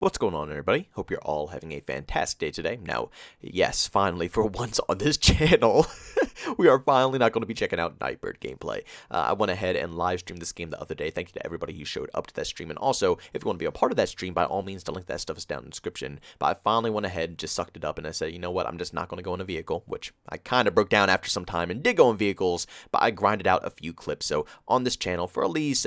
What's going on, everybody? Hope you're all having a fantastic day today. Now, yes, finally, for once on this channel, we are finally not going to be checking out Nightbird gameplay. I went ahead and live streamed this game the other day. Thank you to everybody who showed up to that stream. And also, if you want to be a part of that stream, by all means, the link to that stuff is down in the description. But I finally went ahead and just sucked it up, and I said, you know what, I'm just not going to go in a vehicle, which I kind of broke down after some time and did go in vehicles, but I grinded out a few clips. So on this channel, for at least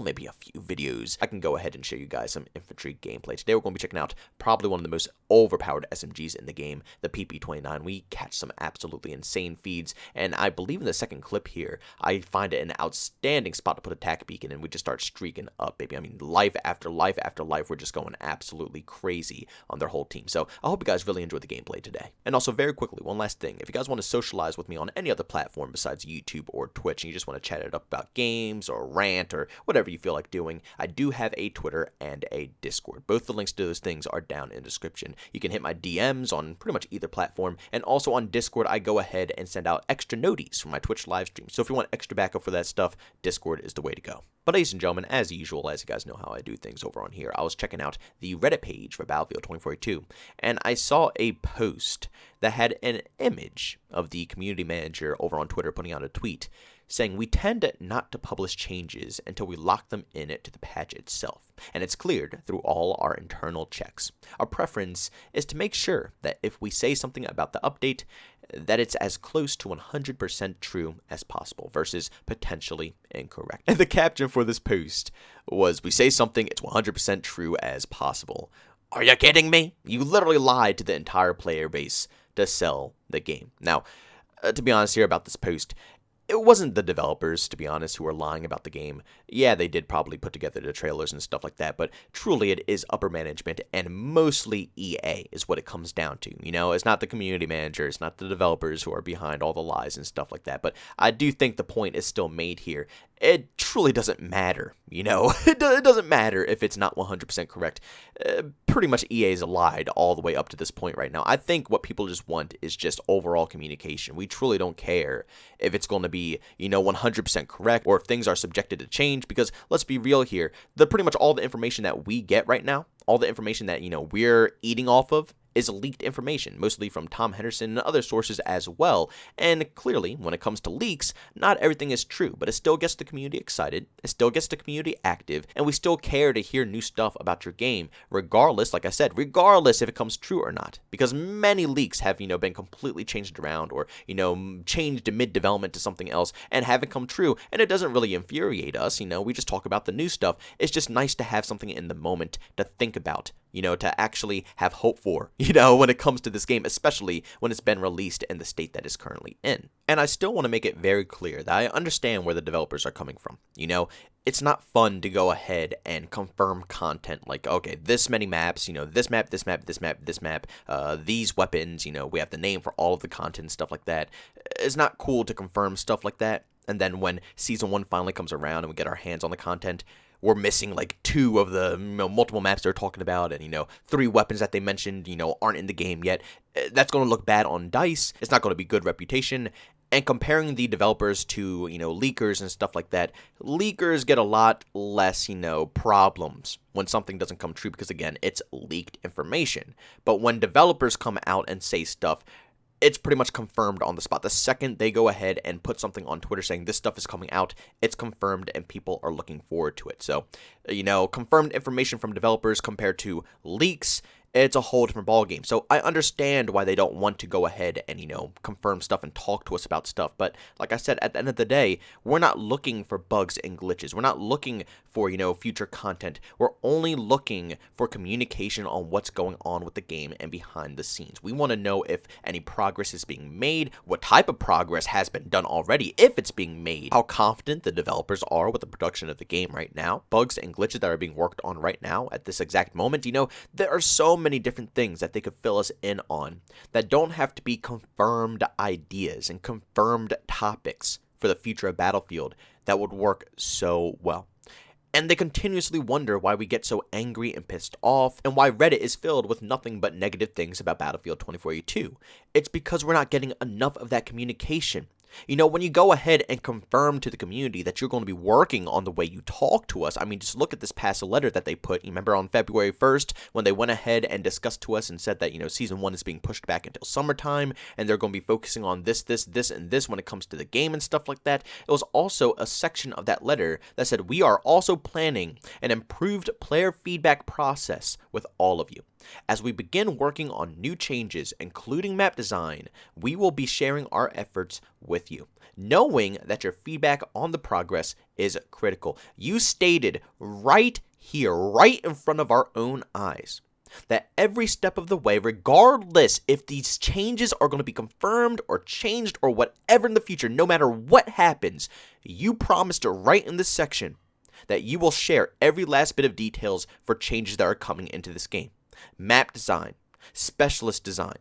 maybe a few videos, I can go ahead and show you guys some infantry gameplay. Today we're going to be checking out probably one of the most overpowered SMGs in the game, the PP-29. We catch some absolutely insane feeds, and I believe in the second clip here, I find it an outstanding spot to put a tac beacon, and we just start streaking up, baby. I mean, life after life after life, we're just going absolutely crazy on their whole team. So I hope you guys really enjoyed the gameplay today. And also, very quickly, one last thing. If you guys want to socialize with me on any other platform besides YouTube or Twitch, and you just want to chat it up about games or rant or whatever you feel like doing, I do have a Twitter and a Discord. Both the links to those things are down in the description. You can hit my DMs on pretty much either platform, and also on Discord, I go ahead and send out extra noties from my Twitch live stream. So if you want extra backup for that stuff, Discord is the way to go. But ladies and gentlemen, as usual, as you guys know how I do things over on here, I was checking out the Reddit page for Battlefield 2042, and I saw a post that had an image of the community manager over on Twitter putting out a tweet saying, "We tend not to publish changes until we lock them in to the patch itself, and it's cleared through all our internal checks. Our preference is to make sure that if we say something about the update, that it's as close to 100% true as possible versus potentially incorrect." And the caption for this post was, "We say something, it's 100% true as possible." Are you kidding me? You literally lied to the entire player base to sell the game. Now, to be honest here about this post, it wasn't the developers, to be honest, who were lying about the game. Yeah, they did probably put together the trailers and stuff like that, but truly it is upper management, and mostly EA is what it comes down to. You know, it's not the community manager, it's not the developers who are behind all the lies and stuff like that, but I do think the point is still made here. It truly doesn't matter, you know? It doesn't matter if it's not 100% correct. Pretty much EA's lied all the way up to this point right now. I think what people just want is just overall communication. We truly don't care if it's going to be, 100% correct or if things are subjected to change, because let's be real here. Pretty much all the information that we get right now, all the information that, we're eating off of, is leaked information, mostly from Tom Henderson and other sources as well. And clearly, when it comes to leaks, not everything is true, but it still gets the community excited, it still gets the community active, and we still care to hear new stuff about your game, regardless, like I said, regardless if it comes true or not. Because many leaks have, been completely changed around or, changed mid-development to something else and haven't come true, and it doesn't really infuriate us, we just talk about the new stuff. It's just nice to have something in the moment to think about, to actually have hope for, when it comes to this game, especially when it's been released in the state that it's currently in. And I still want to make it very clear that I understand where the developers are coming from. It's not fun to go ahead and confirm content like, okay, this many maps, this map, this map, this map, this map, these weapons, we have the name for all of the content and stuff like that. It's not cool to confirm stuff like that. And then when Season 1 finally comes around and we get our hands on the content, we're missing like 2 of the multiple maps they're talking about, and 3 weapons that they mentioned aren't in the game yet. That's going to look bad on DICE. It's not going to be good reputation. And comparing the developers to leakers and stuff like that, leakers get a lot less problems when something doesn't come true, because again, it's leaked information. But when developers come out and say stuff, it's pretty much confirmed on the spot. The second they go ahead and put something on Twitter saying this stuff is coming out, it's confirmed and people are looking forward to it. So, confirmed information from developers compared to leaks, it's a whole different ballgame. So I understand why they don't want to go ahead and, confirm stuff and talk to us about stuff. But like I said, at the end of the day, we're not looking for bugs and glitches. We're not looking for, future content. We're only looking for communication on what's going on with the game and behind the scenes. We want to know if any progress is being made, what type of progress has been done already, if it's being made, how confident the developers are with the production of the game right now, bugs and glitches that are being worked on right now at this exact moment. There are so many different things that they could fill us in on that don't have to be confirmed ideas and confirmed topics for the future of Battlefield that would work so well. And they continuously wonder why we get so angry and pissed off, and why Reddit is filled with nothing but negative things about Battlefield 2042. It's because we're not getting enough of that communication. You know, when you go ahead and confirm to the community that you're going to be working on the way you talk to us, I mean, just look at this past letter that they put. You remember on February 1st when they went ahead and discussed to us and said that, you know, Season 1 is being pushed back until summertime, and they're going to be focusing on this, and this when it comes to the game and stuff like that. It was also a section of that letter that said, we are also planning an improved player feedback process with all of you. As we begin working on new changes, including map design, we will be sharing our efforts with you, knowing that your feedback on the progress is critical. You stated right here, right in front of our own eyes, that every step of the way, regardless if these changes are going to be confirmed or changed or whatever in the future, no matter what happens, you promised to write in this section that you will share every last bit of details for changes that are coming into this game. Map design, specialist design,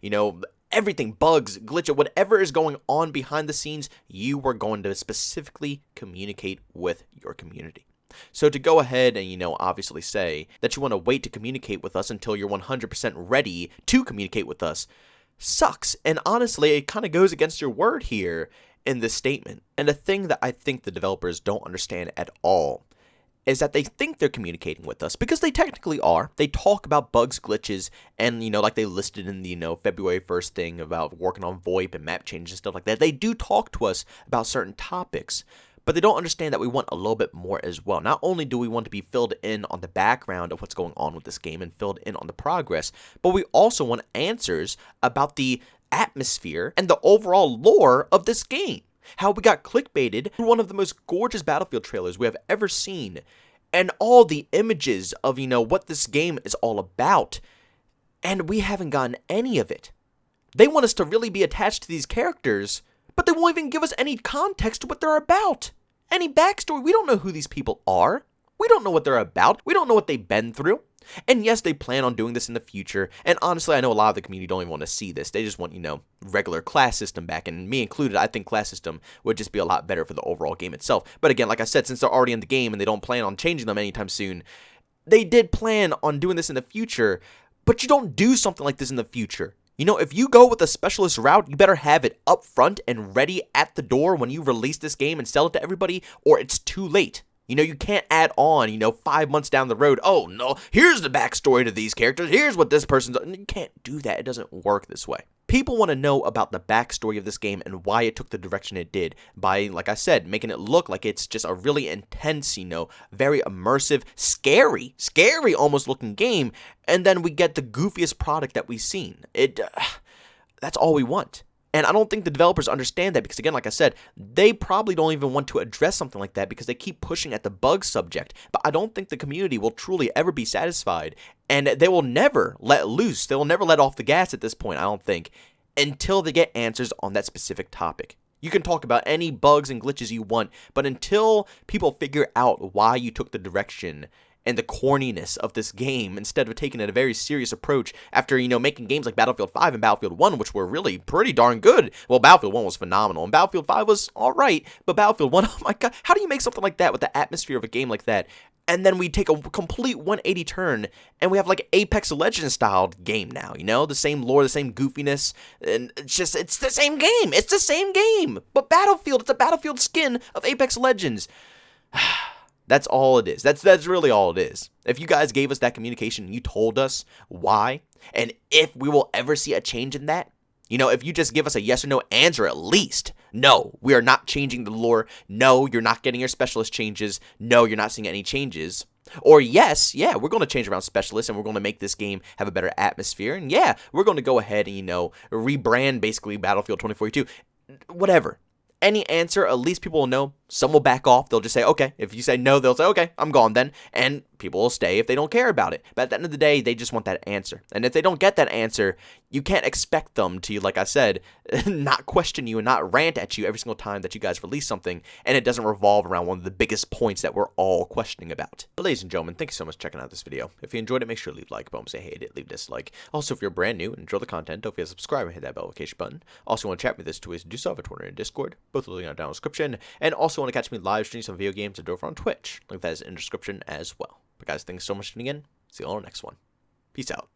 you know, everything, bugs, glitch, whatever is going on behind the scenes, you were going to specifically communicate with your community. So to go ahead and, you know, obviously say that you want to wait to communicate with us until you're 100% ready to communicate with us sucks. And honestly, it kind of goes against your word here in this statement. And the thing that I think the developers don't understand at all is that they think they're communicating with us, because they technically are. They talk about bugs, glitches, and, you know, like they listed in the, you know, February 1st thing about working on VoIP and map changes and stuff like that. They do talk to us about certain topics, but they don't understand that we want a little bit more as well. Not only do we want to be filled in on the background of what's going on with this game and filled in on the progress, but we also want answers about the atmosphere and the overall lore of this game. How we got clickbaited through one of the most gorgeous Battlefield trailers we have ever seen, and all the images of, you know, what this game is all about, and we haven't gotten any of it. They want us to really be attached to these characters, but they won't even give us any context to what they're about. Any backstory. We don't know who these people are. We don't know what they're about. We don't know what they've been through. And yes, they plan on doing this in the future, and honestly, I know a lot of the community don't even want to see this. They just want, you know, regular class system back, and me included. I think class system would just be a lot better for the overall game itself. But again, like I said, since they're already in the game and they don't plan on changing them anytime soon, they did plan on doing this in the future, but you don't do something like this in the future. You know, if you go with a specialist route, you better have it up front and ready at the door when you release this game and sell it to everybody, or it's too late. You know, you can't add on, you know, 5 months down the road, oh, no, here's the backstory to these characters, here's what this person's... You can't do that. It doesn't work this way. People want to know about the backstory of this game and why it took the direction it did by, like I said, making it look like it's just a really intense, you know, very immersive, scary almost looking game, and then we get the goofiest product that we've seen. That's all we want. And I don't think the developers understand that, because, again, like I said, they probably don't even want to address something like that because they keep pushing at the bug subject. But I don't think the community will truly ever be satisfied, and they will never let loose. They will never let off the gas at this point, I don't think, until they get answers on that specific topic. You can talk about any bugs and glitches you want, but until people figure out why you took the direction and the corniness of this game, instead of taking a very serious approach after, you know, making games like Battlefield 5 and Battlefield 1, which were really pretty darn good. Well, Battlefield 1 was phenomenal, and Battlefield 5 was alright, but Battlefield 1, oh my god, how do you make something like that with the atmosphere of a game like that? And then we take a complete 180 turn, and we have like Apex Legends styled game now, you know? The same lore, the same goofiness, and it's the same game! It's the same game! But Battlefield, it's a Battlefield skin of Apex Legends. That's all it is. That's really all it is. If you guys gave us that communication, you told us why, and if we will ever see a change in that, you know, if you just give us a yes or no answer at least. No, we are not changing the lore. No, you're not getting your specialist changes. No, you're not seeing any changes. Or yes, yeah, we're going to change around specialists and we're going to make this game have a better atmosphere. And yeah, we're going to go ahead and, you know, rebrand basically Battlefield 2042. Whatever. Any answer, at least people will know. Some will back off. They'll just say, okay. If you say no, they'll say, okay, I'm gone then. And people will stay if they don't care about it. But at the end of the day, they just want that answer. And if they don't get that answer, you can't expect them to, like I said, not question you and not rant at you every single time that you guys release something and it doesn't revolve around one of the biggest points that we're all questioning about. But ladies and gentlemen, thank you so much for checking out this video. If you enjoyed it, make sure to leave a like button. Say hate it, leave a dislike. Also, if you're brand new and enjoy the content, don't forget to subscribe and hit that bell notification button. Also, want to chat with me, there's two ways to do so: over Twitter and Discord. Both will link down in the description. And also want to catch me live streaming some video games and do it on Twitch. Link that is in the description as well. But guys, thanks so much for tuning in. See you all in the next one. Peace out.